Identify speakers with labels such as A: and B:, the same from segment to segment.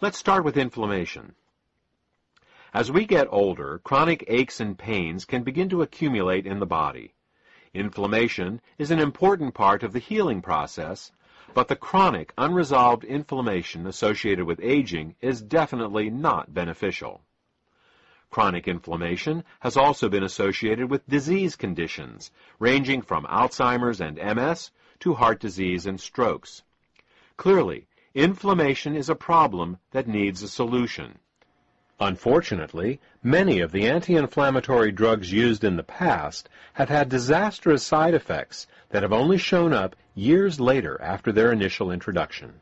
A: Let's start with inflammation. As we get older, chronic aches and pains can begin to accumulate in the body. Inflammation is an important part of the healing process, but the chronic, unresolved inflammation associated with aging is definitely not beneficial. Chronic inflammation has also been associated with disease conditions, ranging from Alzheimer's and MS to heart disease and strokes. Clearly, inflammation is a problem that needs a solution. Unfortunately, many of the anti-inflammatory drugs used in the past have had disastrous side effects that have only shown up years later after their initial introduction.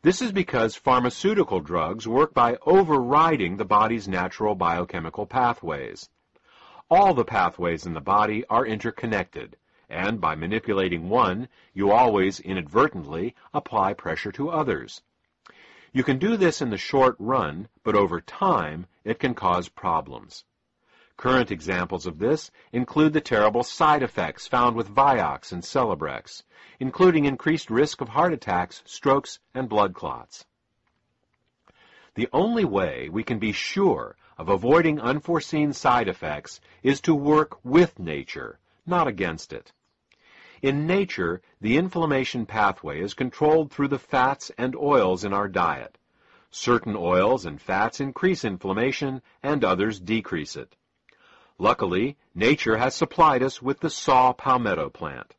A: This is because pharmaceutical drugs work by overriding the body's natural biochemical pathways. All the pathways in the body are interconnected, and by manipulating one, you always inadvertently apply pressure to others. You can do this in the short run, but over time, it can cause problems. Current examples of this include the terrible side effects found with Vioxx and Celebrex, including increased risk of heart attacks, strokes, and blood clots. The only way we can be sure of avoiding unforeseen side effects is to work with nature, not against it. In nature, the inflammation pathway is controlled through the fats and oils in our diet. Certain oils and fats increase inflammation, and others decrease it. Luckily, nature has supplied us with the saw palmetto plant.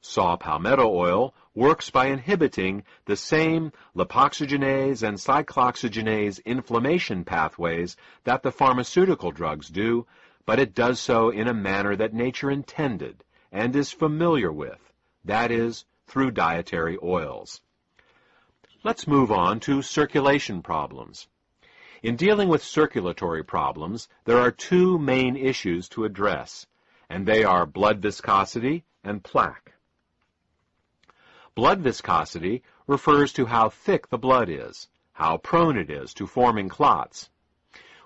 A: Saw palmetto oil works by inhibiting the same lipoxygenase and cyclooxygenase inflammation pathways that the pharmaceutical drugs do, but it does so in a manner that nature intended and is familiar with, that is, through dietary oils. Let's move on to circulation problems. In dealing with circulatory problems, there are two main issues to address, and they are blood viscosity and plaque. Blood viscosity refers to how thick the blood is, how prone it is to forming clots.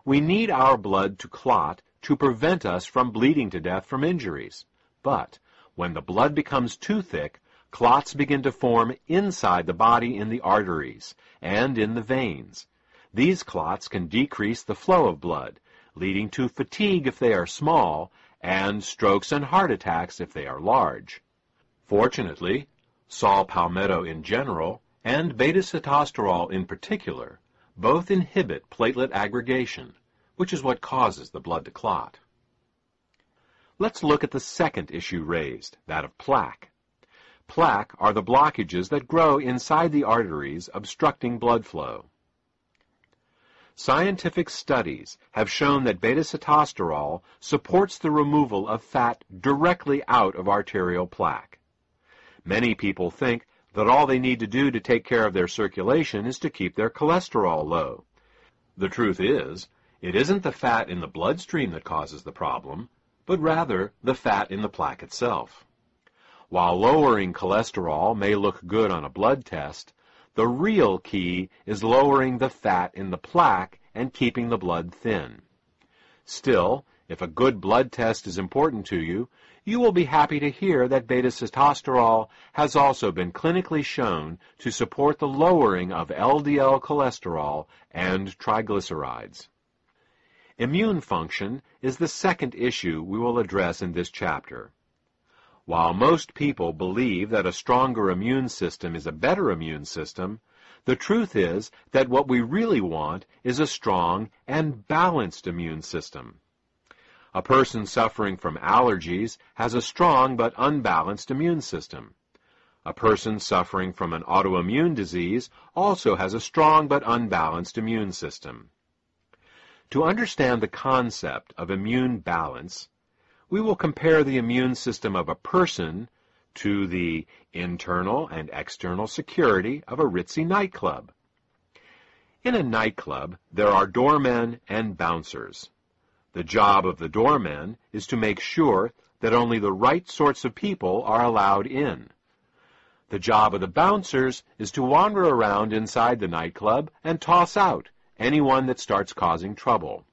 A: We need our blood to clot to prevent us from bleeding to death from injuries. But when the blood becomes too thick, clots begin to form inside the body in the arteries and in the veins. These clots can decrease the flow of blood, leading to fatigue if they are small, and strokes and heart attacks if they are large. Fortunately, saw palmetto in general, and beta-sitosterol in particular, both inhibit platelet aggregation, which is what causes the blood to clot. Let's look at the second issue raised, that of plaque. Plaque are the blockages that grow inside the arteries, obstructing blood flow. Scientific studies have shown that beta-sitosterol supports the removal of fat directly out of arterial plaque. Many people think that all they need to do to take care of their circulation is to keep their cholesterol low. The truth is, it isn't the fat in the bloodstream that causes the problem, but rather the fat in the plaque itself. While lowering cholesterol may look good on a blood test, the real key is lowering the fat in the plaque and keeping the blood thin. Still, if a good blood test is important to you, you will be happy to hear that beta-sitosterol has also been clinically shown to support the lowering of LDL cholesterol and triglycerides. Immune function is the second issue we will address in this chapter. While most people believe that a stronger immune system is a better immune system, the truth is that what we really want is a strong and balanced immune system. A person suffering from allergies has a strong but unbalanced immune system. A person suffering from an autoimmune disease also has a strong but unbalanced immune system. To understand the concept of immune balance, we will compare the immune system of a person to the internal and external security of a ritzy nightclub. In a nightclub, there are doormen and bouncers. The job of the doormen is to make sure that only the right sorts of people are allowed in. The job of the bouncers is to wander around inside the nightclub and toss out anyone that starts causing trouble.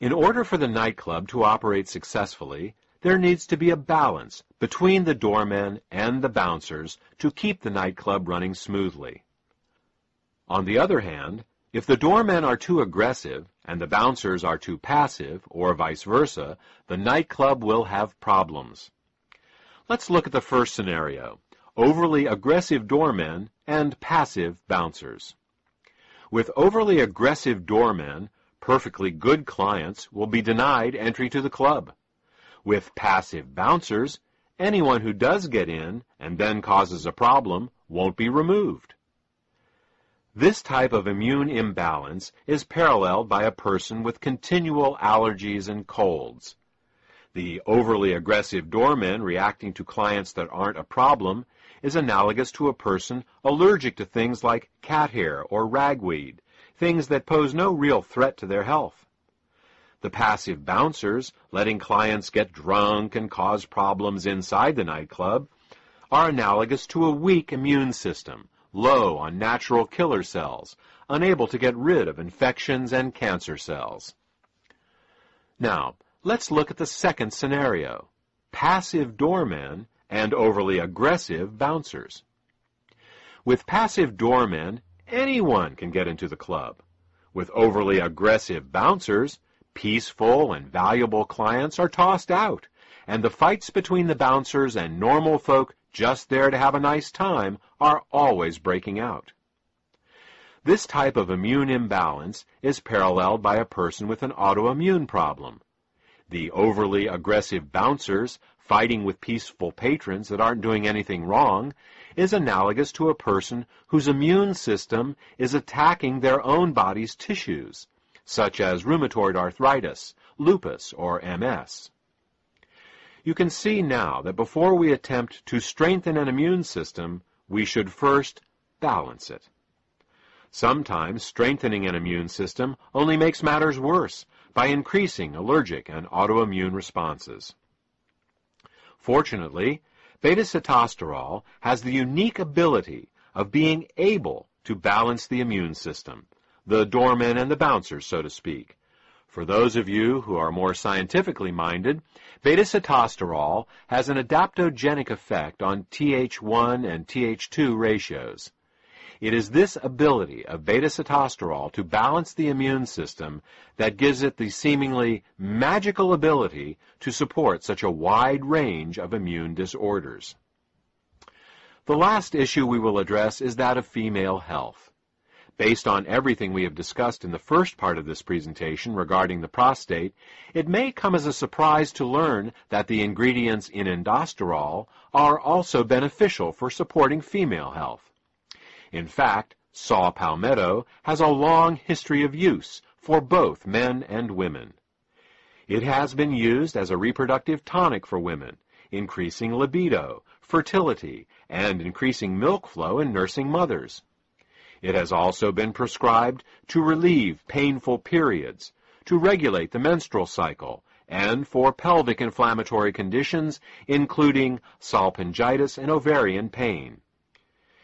A: In order for the nightclub to operate successfully, there needs to be a balance between the doormen and the bouncers to keep the nightclub running smoothly. On the other hand, if the doormen are too aggressive and the bouncers are too passive, or vice versa, the nightclub will have problems. Let's look at the first scenario: overly aggressive doormen and passive bouncers. With overly aggressive doormen, perfectly good clients will be denied entry to the club. With passive bouncers, anyone who does get in and then causes a problem won't be removed. This type of immune imbalance is paralleled by a person with continual allergies and colds. The overly aggressive doormen reacting to clients that aren't a problem is analogous to a person allergic to things like cat hair or ragweed, things that pose no real threat to their health. The passive bouncers, letting clients get drunk and cause problems inside the nightclub, are analogous to a weak immune system, low on natural killer cells, unable to get rid of infections and cancer cells. Now, let's look at the second scenario: passive doormen and overly aggressive bouncers. With passive doormen, anyone can get into the club. With overly aggressive bouncers, peaceful and valuable clients are tossed out, and the fights between the bouncers and normal folk just there to have a nice time are always breaking out. This type of immune imbalance is paralleled by a person with an autoimmune problem. The overly aggressive bouncers fighting with peaceful patrons that aren't doing anything wrong is analogous to a person whose immune system is attacking their own body's tissues, such as rheumatoid arthritis, lupus, or MS. You can see now that before we attempt to strengthen an immune system, we should first balance it. Sometimes strengthening an immune system only makes matters worse by increasing allergic and autoimmune responses. Fortunately, beta-sitosterol has the unique ability of being able to balance the immune system, the doormen and the bouncers, so to speak. For those of you who are more scientifically minded, beta-sitosterol has an adaptogenic effect on Th1 and Th2 ratios. It is this ability of beta-sitosterol to balance the immune system that gives it the seemingly magical ability to support such a wide range of immune disorders. The last issue we will address is that of female health. Based on everything we have discussed in the first part of this presentation regarding the prostate, it may come as a surprise to learn that the ingredients in endosterol are also beneficial for supporting female health. In fact, saw palmetto has a long history of use for both men and women. It has been used as a reproductive tonic for women, increasing libido, fertility, and increasing milk flow in nursing mothers. It has also been prescribed to relieve painful periods, to regulate the menstrual cycle, and for pelvic inflammatory conditions, including salpingitis and ovarian pain.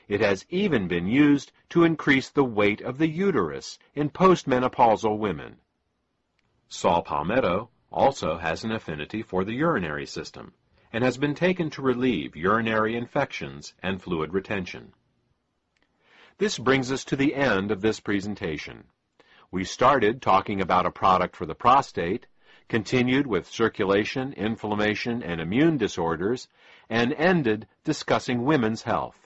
A: It has even been used to increase the weight of the uterus in postmenopausal women. Saw palmetto also has an affinity for the urinary system and has been taken to relieve urinary infections and fluid retention. This brings us to the end of this presentation. We started talking about a product for the prostate, continued with circulation, inflammation, and immune disorders, and ended discussing women's health.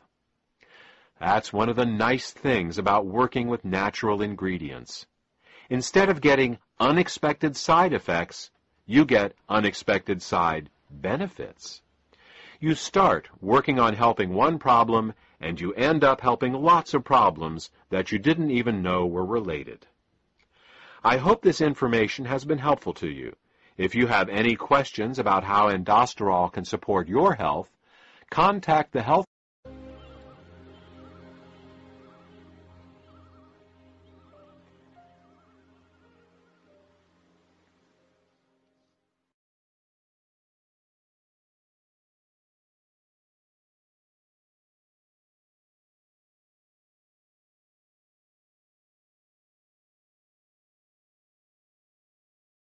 A: That's one of the nice things about working with natural ingredients. Instead of getting unexpected side effects, you get unexpected side benefits. You start working on helping one problem, and you end up helping lots of problems that you didn't even know were related. I hope this information has been helpful to you. If you have any questions about how endosterol can support your health, contact the health